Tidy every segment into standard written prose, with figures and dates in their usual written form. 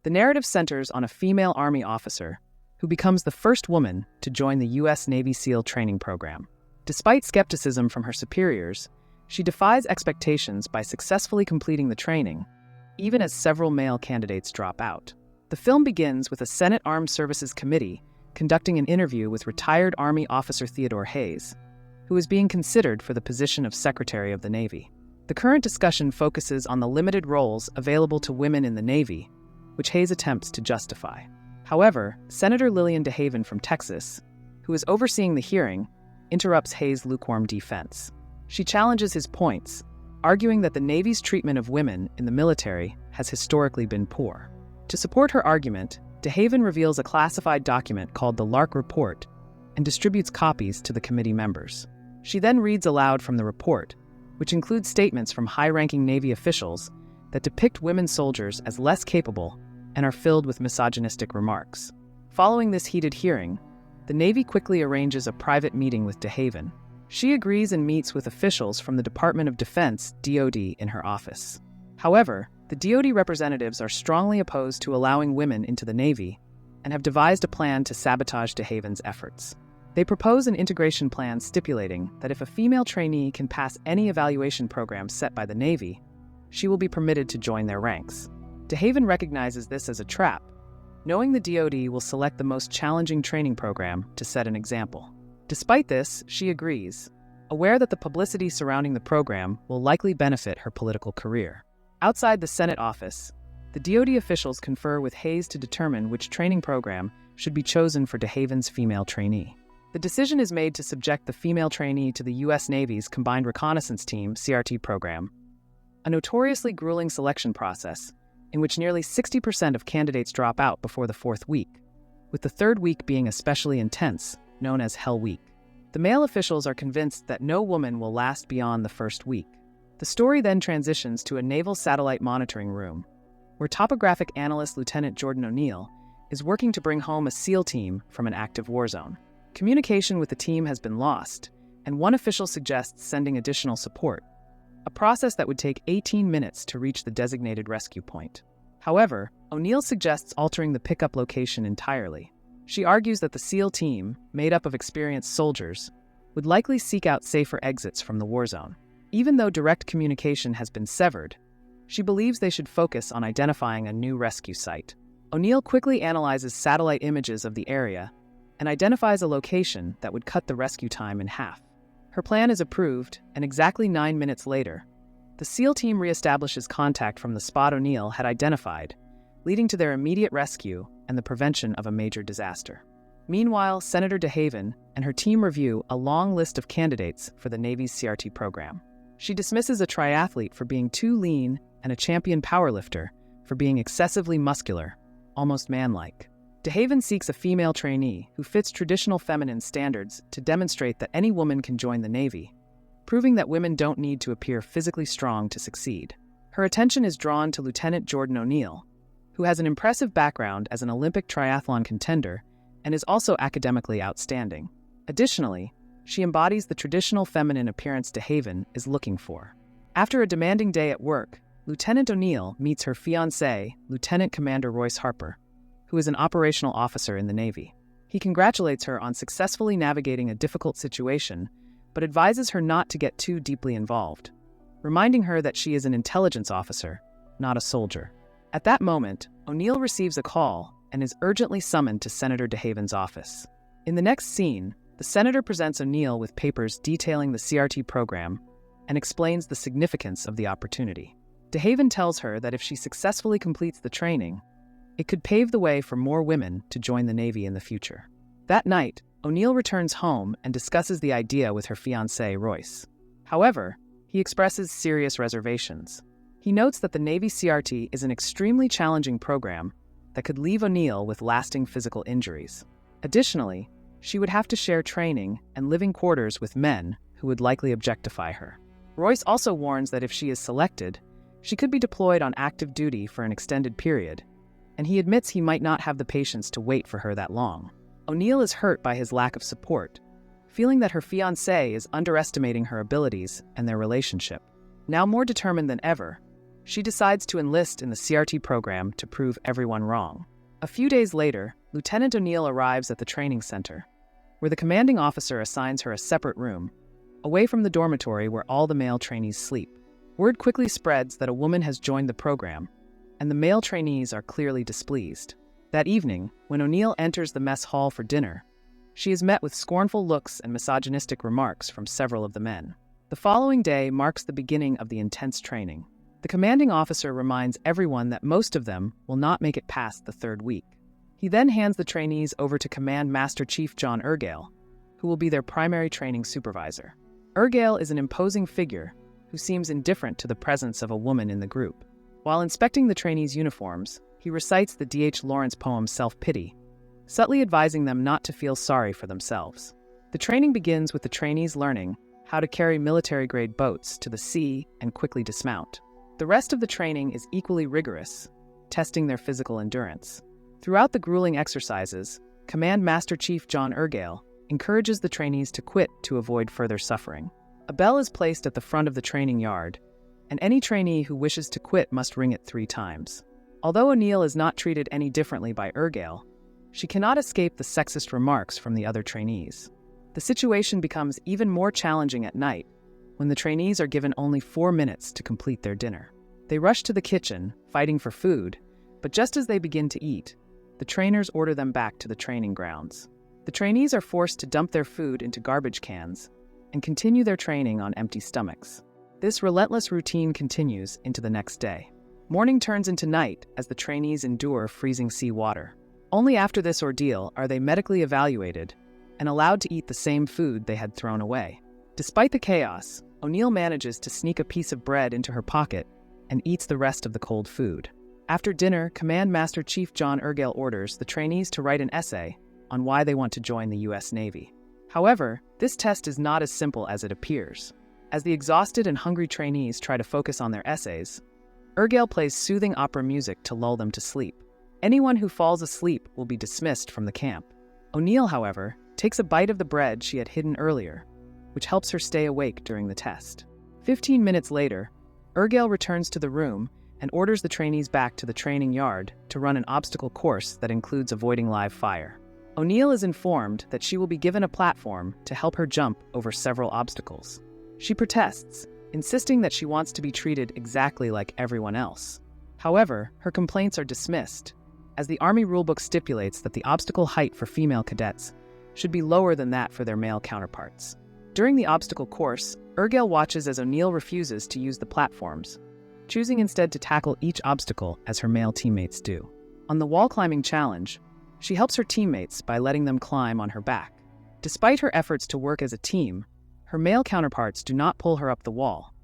The narrative centers on a female Army officer who becomes the first woman to join the U.S. Navy SEAL training program. Despite skepticism from her superiors, she defies expectations by successfully completing the training, even as several male candidates drop out. The film begins with a Senate Armed Services Committee conducting an interview with retired Army officer Theodore Hayes, who is being considered for the position of Secretary of the Navy. The current discussion focuses on the limited roles available to women in the Navy, which Hayes attempts to justify. However, Senator Lillian DeHaven from Texas, who is overseeing the hearing, interrupts Hayes' lukewarm defense. She challenges his points, arguing that the Navy's treatment of women in the military has historically been poor. To support her argument, DeHaven reveals a classified document called the Lark Report and distributes copies to the committee members. She then reads aloud from the report, which includes statements from high-ranking Navy officials that depict women soldiers as less capable and are filled with misogynistic remarks. Following this heated hearing, the Navy quickly arranges a private meeting with DeHaven. She agrees and meets with officials from the Department of Defense, DoD, in her office. However, the DoD representatives are strongly opposed to allowing women into the Navy and have devised a plan to sabotage DeHaven's efforts. They propose an integration plan stipulating that if a female trainee can pass any evaluation program set by the Navy, she will be permitted to join their ranks. DeHaven recognizes this as a trap, knowing the DoD will select the most challenging training program to set an example. Despite this, she agrees, aware that the publicity surrounding the program will likely benefit her political career. Outside the Senate office, the DoD officials confer with Hayes to determine which training program should be chosen for DeHaven's female trainee. The decision is made to subject the female trainee to the U.S. Navy's Combined Reconnaissance Team (CRT) program, a notoriously grueling selection process in which nearly 60% of candidates drop out before the fourth week, with the third week being especially intense, known as Hell Week. The male officials are convinced that no woman will last beyond the first week. The story then transitions to a naval satellite monitoring room, where topographic analyst Lieutenant Jordan O'Neill is working to bring home a SEAL team from an active war zone. Communication with the team has been lost, and one official suggests sending additional support, a process that would take 18 minutes to reach the designated rescue point. However, O'Neill suggests altering the pickup location entirely. She argues that the SEAL team, made up of experienced soldiers, would likely seek out safer exits from the war zone. Even though direct communication has been severed, she believes they should focus on identifying a new rescue site. O'Neill quickly analyzes satellite images of the area and identifies a location that would cut the rescue time in half. Her plan is approved, and exactly 9 minutes later, the SEAL team reestablishes contact from the spot O'Neill had identified, leading to their immediate rescue and the prevention of a major disaster. Meanwhile, Senator DeHaven and her team review a long list of candidates for the Navy's CRT program. She dismisses a triathlete for being too lean and a champion powerlifter for being excessively muscular, almost man-like. DeHaven seeks a female trainee who fits traditional feminine standards to demonstrate that any woman can join the Navy, proving that women don't need to appear physically strong to succeed. Her attention is drawn to Lieutenant Jordan O'Neill, who has an impressive background as an Olympic triathlon contender and is also academically outstanding. Additionally, she embodies the traditional feminine appearance DeHaven is looking for. After a demanding day at work, Lieutenant O'Neill meets her fiancé, Lieutenant Commander Royce Harper, who is an operational officer in the Navy. He congratulates her on successfully navigating a difficult situation, but advises her not to get too deeply involved, reminding her that she is an intelligence officer, not a soldier. At that moment, O'Neill receives a call and is urgently summoned to Senator DeHaven's office. In the next scene, the senator presents O'Neill with papers detailing the CRT program and explains the significance of the opportunity. DeHaven tells her that if she successfully completes the training, it could pave the way for more women to join the Navy in the future. That night, O'Neill returns home and discusses the idea with her fiancé, Royce. However, he expresses serious reservations. He notes that the Navy CRT is an extremely challenging program that could leave O'Neill with lasting physical injuries. Additionally, she would have to share training and living quarters with men who would likely objectify her. Royce also warns that if she is selected, she could be deployed on active duty for an extended period, and he admits he might not have the patience to wait for her that long. O'Neill is hurt by his lack of support, feeling that her fiancé is underestimating her abilities and their relationship. Now more determined than ever, She decides to enlist in the CRT program to prove everyone wrong. A few days later, Lieutenant O'Neill arrives at the training center, where the commanding officer assigns her a separate room, away from the dormitory where all the male trainees sleep. Word quickly spreads that a woman has joined the program, and the male trainees are clearly displeased. That evening, when O'Neill enters the mess hall for dinner, she is met with scornful looks and misogynistic remarks from several of the men. The following day marks the beginning of the intense training. The commanding officer reminds everyone that most of them will not make it past the third week. He then hands the trainees over to Command Master Chief John Ergale, who will be their primary training supervisor. Ergale is an imposing figure who seems indifferent to the presence of a woman in the group. While inspecting the trainees' uniforms, he recites the D.H. Lawrence poem Self-Pity, subtly advising them not to feel sorry for themselves. The training begins with the trainees learning how to carry military-grade boats to the sea and quickly dismount. The rest of the training is equally rigorous, testing their physical endurance. Throughout the grueling exercises, Command Master Chief John Ergale encourages the trainees to quit to avoid further suffering. A bell is placed at the front of the training yard, and any trainee who wishes to quit must ring it 3 times. Although O'Neill is not treated any differently by Ergale, she cannot escape the sexist remarks from the other trainees. The situation becomes even more challenging at night, when the trainees are given only 4 minutes to complete their dinner. They rush to the kitchen, fighting for food, but just as they begin to eat, the trainers order them back to the training grounds. The trainees are forced to dump their food into garbage cans and continue their training on empty stomachs. This relentless routine continues into the next day. Morning turns into night as the trainees endure freezing sea water. Only after this ordeal are they medically evaluated and allowed to eat the same food they had thrown away. Despite the chaos, O'Neill manages to sneak a piece of bread into her pocket and eats the rest of the cold food. After dinner, Command Master Chief John Ergale orders the trainees to write an essay on why they want to join the U.S. Navy. However, this test is not as simple as it appears. As the exhausted and hungry trainees try to focus on their essays, Ergale plays soothing opera music to lull them to sleep. Anyone who falls asleep will be dismissed from the camp. O'Neill, however, takes a bite of the bread she had hidden earlier, which helps her stay awake during the test. 15 minutes later, Ergale returns to the room and orders the trainees back to the training yard to run an obstacle course that includes avoiding live fire. O'Neill is informed that she will be given a platform to help her jump over several obstacles. She protests, insisting that she wants to be treated exactly like everyone else. However, her complaints are dismissed, as the Army rulebook stipulates that the obstacle height for female cadets should be lower than that for their male counterparts. During the obstacle course, Ergale watches as O'Neill refuses to use the platforms, choosing instead to tackle each obstacle as her male teammates do. On the wall climbing challenge, she helps her teammates by letting them climb on her back. Despite her efforts to work as a team, her male counterparts do not pull her up the wall,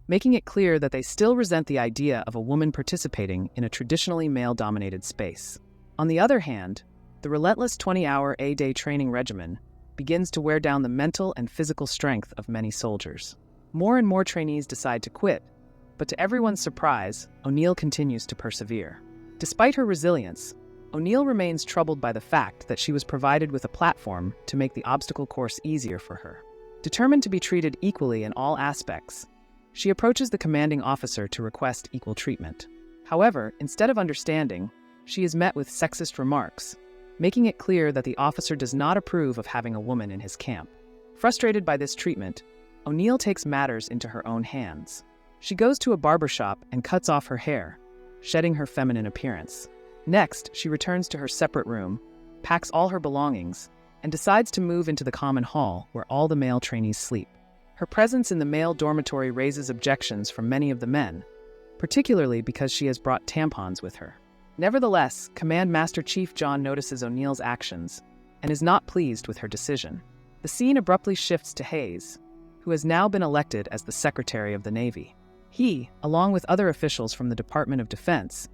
making it clear that they still resent the idea of a woman participating in a traditionally male-dominated space. On the other hand, the relentless 20-hour A-day training regimen begins to wear down the mental and physical strength of many soldiers. More and more trainees decide to quit, but to everyone's surprise, O'Neill continues to persevere. Despite her resilience, O'Neill remains troubled by the fact that she was provided with a platform to make the obstacle course easier for her. Determined to be treated equally in all aspects, she approaches the commanding officer to request equal treatment. However, instead of understanding, she is met with sexist remarks, making it clear that the officer does not approve of having a woman in his camp. Frustrated by this treatment, O'Neill takes matters into her own hands. She goes to a barbershop and cuts off her hair, shedding her feminine appearance. Next, she returns to her separate room, packs all her belongings, and decides to move into the common hall where all the male trainees sleep. Her presence in the male dormitory raises objections from many of the men, particularly because she has brought tampons with her. Nevertheless, Command Master Chief John notices O'Neill's actions and is not pleased with her decision. The scene abruptly shifts to Hayes, who has now been elected as the Secretary of the Navy. He, along with other officials from the Department of Defense,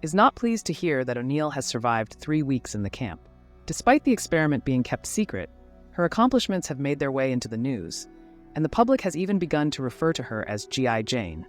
is not pleased to hear that O'Neill has survived 3 weeks in the camp. Despite the experiment being kept secret, her accomplishments have made their way into the news, and the public has even begun to refer to her as G.I. Jane,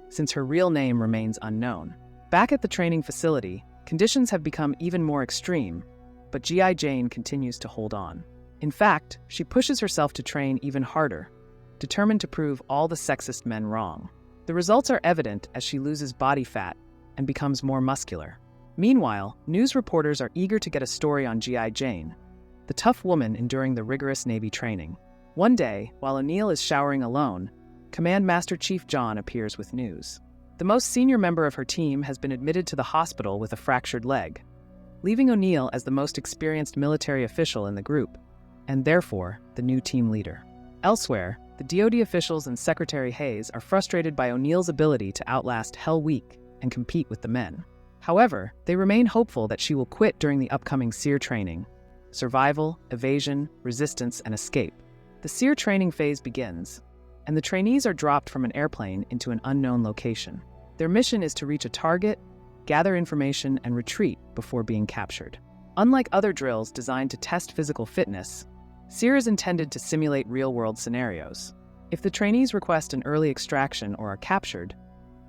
since her real name remains unknown. Back at the training facility, conditions have become even more extreme, but G.I. Jane continues to hold on. In fact, she pushes herself to train even harder, determined to prove all the sexist men wrong. The The results are evident as she loses body fat and becomes more muscular. Meanwhile, news reporters are eager to get a story on G.I. Jane, the tough woman enduring the rigorous Navy training. One day, while O'Neill is showering alone, Command Master Chief John appears with news. The most senior member of her team has been admitted to the hospital with a fractured leg, leaving O'Neill as the most experienced military official in the group, and therefore the new team leader. Elsewhere, the DoD officials and Secretary Hayes are frustrated by O'Neill's ability to outlast Hell Week and compete with the men. However, they remain hopeful that she will quit during the upcoming SEER training: survival, evasion, resistance, and escape. The SEER training phase begins, and the trainees are dropped from an airplane into an unknown location. Their mission is to reach a target, gather information, and retreat before being captured. Unlike other drills designed to test physical fitness, SEER is intended to simulate real-world scenarios. If the trainees request an early extraction or are captured,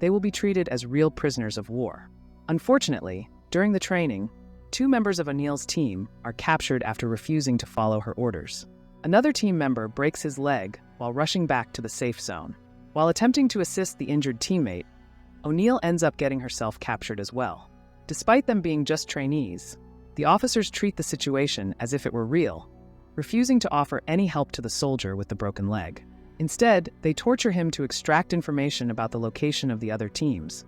they will be treated as real prisoners of war. Unfortunately, during the training, 2 members of O'Neill's team are captured after refusing to follow her orders. Another team member breaks his leg while rushing back to the safe zone. While attempting to assist the injured teammate, O'Neill ends up getting herself captured as well. Despite them being just trainees, the officers treat the situation as if it were real, refusing to offer any help to the soldier with the broken leg. Instead, they torture him to extract information about the location of the other teams,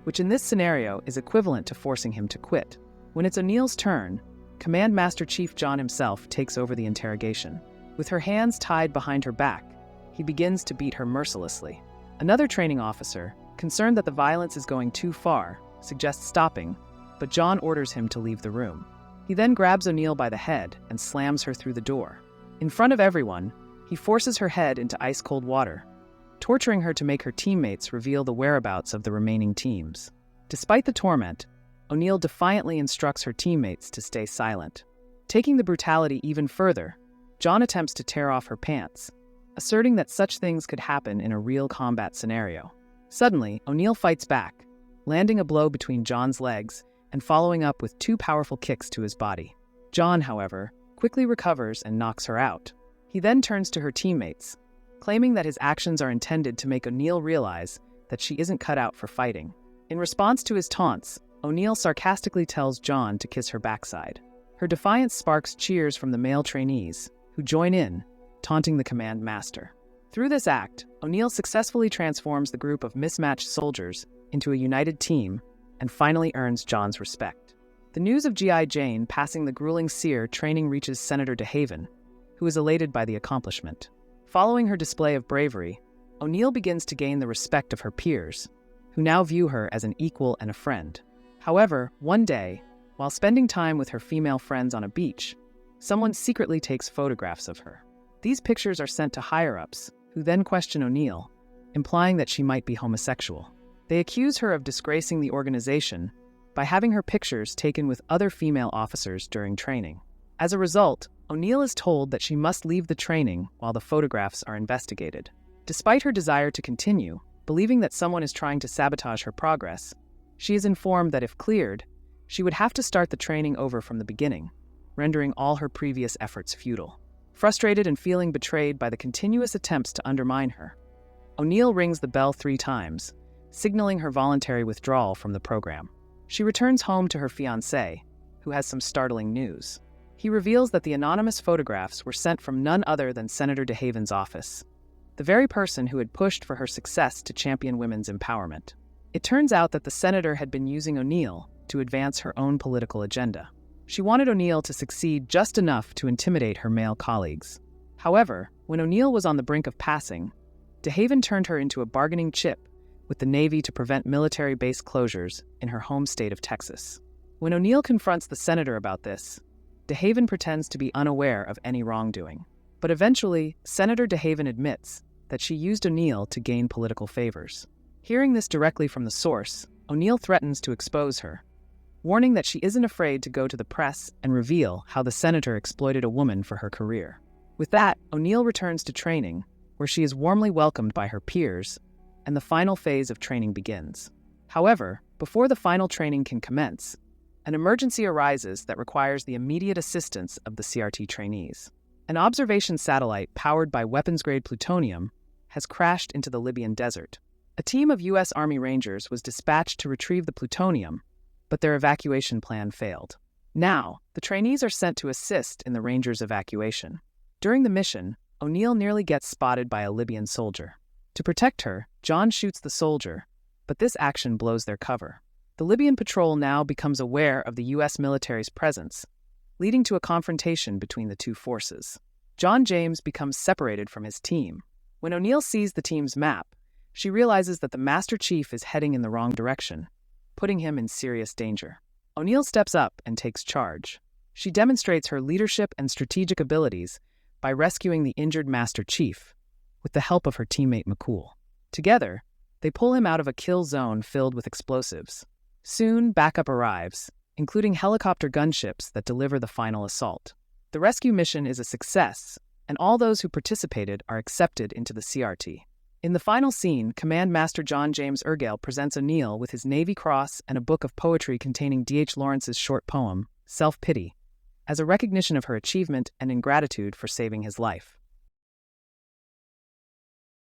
which in this scenario is equivalent to forcing him to quit. When it's O'Neill's turn, Command Master Chief John himself takes over the interrogation. With her hands tied behind her back, he begins to beat her mercilessly. Another training officer, concerned that the violence is going too far, suggests stopping, but John orders him to leave the room. He then grabs O'Neill by the head and slams her through the door. In front of everyone, he forces her head into ice-cold water, torturing her to make her teammates reveal the whereabouts of the remaining teams. Despite the torment, O'Neill defiantly instructs her teammates to stay silent. Taking the brutality even further, John attempts to tear off her pants, asserting that such things could happen in a real combat scenario. Suddenly, O'Neill fights back, landing a blow between John's legs and following up with 2 powerful kicks to his body. John, however, quickly recovers and knocks her out. He then turns to her teammates, claiming that his actions are intended to make O'Neill realize that she isn't cut out for fighting. In response to his taunts, O'Neill sarcastically tells John to kiss her backside. Her defiance sparks cheers from the male trainees, who join in, taunting the command master. Through this act, O'Neill successfully transforms the group of mismatched soldiers into a united team and finally earns John's respect. The news of G.I. Jane passing the grueling SEER training reaches Senator DeHaven, who is elated by the accomplishment. Following her display of bravery, O'Neill begins to gain the respect of her peers, who now view her as an equal and a friend. However, one day, while spending time with her female friends on a beach, someone secretly takes photographs of her. These pictures are sent to higher-ups, who then question O'Neill, implying that she might be homosexual. They accuse her of disgracing the organization by having her pictures taken with other female officers during training. As a result, O'Neill is told that she must leave the training while the photographs are investigated. Despite her desire to continue, believing that someone is trying to sabotage her progress, she is informed that if cleared, she would have to start the training over from the beginning, rendering all her previous efforts futile. Frustrated and feeling betrayed by the continuous attempts to undermine her, O'Neill rings the bell 3 times, signaling her voluntary withdrawal from the program. She returns home to her fiancé, who has some startling news. He reveals that the anonymous photographs were sent from none other than Senator DeHaven's office, the very person who had pushed for her success to champion women's empowerment. It turns out that the senator had been using O'Neill to advance her own political agenda. She wanted O'Neill to succeed just enough to intimidate her male colleagues. However, when O'Neill was on the brink of passing, DeHaven turned her into a bargaining chip with the Navy to prevent military base closures in her home state of Texas. When O'Neill confronts the senator about this, DeHaven pretends to be unaware of any wrongdoing. But eventually, Senator DeHaven admits that she used O'Neill to gain political favors. Hearing this directly from the source, O'Neill threatens to expose her, warning that she isn't afraid to go to the press and reveal how the senator exploited a woman for her career. With that, O'Neill returns to training, where she is warmly welcomed by her peers, and the final phase of training begins. However, before the final training can commence, an emergency arises that requires the immediate assistance of the CRT trainees. An observation satellite powered by weapons-grade plutonium has crashed into the Libyan desert. A team of U.S. Army Rangers was dispatched to retrieve the plutonium, but their evacuation plan failed. Now, the trainees are sent to assist in the Rangers' evacuation. During the mission, O'Neill nearly gets spotted by a Libyan soldier. To protect her, John shoots the soldier, but this action blows their cover. The Libyan patrol now becomes aware of the U.S. military's presence, leading to a confrontation between the two forces. John James becomes separated from his team. When O'Neill sees the team's map, she realizes that the Master Chief is heading in the wrong direction, putting him in serious danger. O'Neill steps up and takes charge. She demonstrates her leadership and strategic abilities by rescuing the injured Master Chief with the help of her teammate McCool. Together, they pull him out of a kill zone filled with explosives. Soon, backup arrives, including helicopter gunships that deliver the final assault. The rescue mission is a success, and all those who participated are accepted into the CRT. In the final scene, Command Master John James Ergale presents O'Neill with his Navy Cross and a book of poetry containing D.H. Lawrence's short poem, Self-Pity, as a recognition of her achievement and in gratitude for saving his life.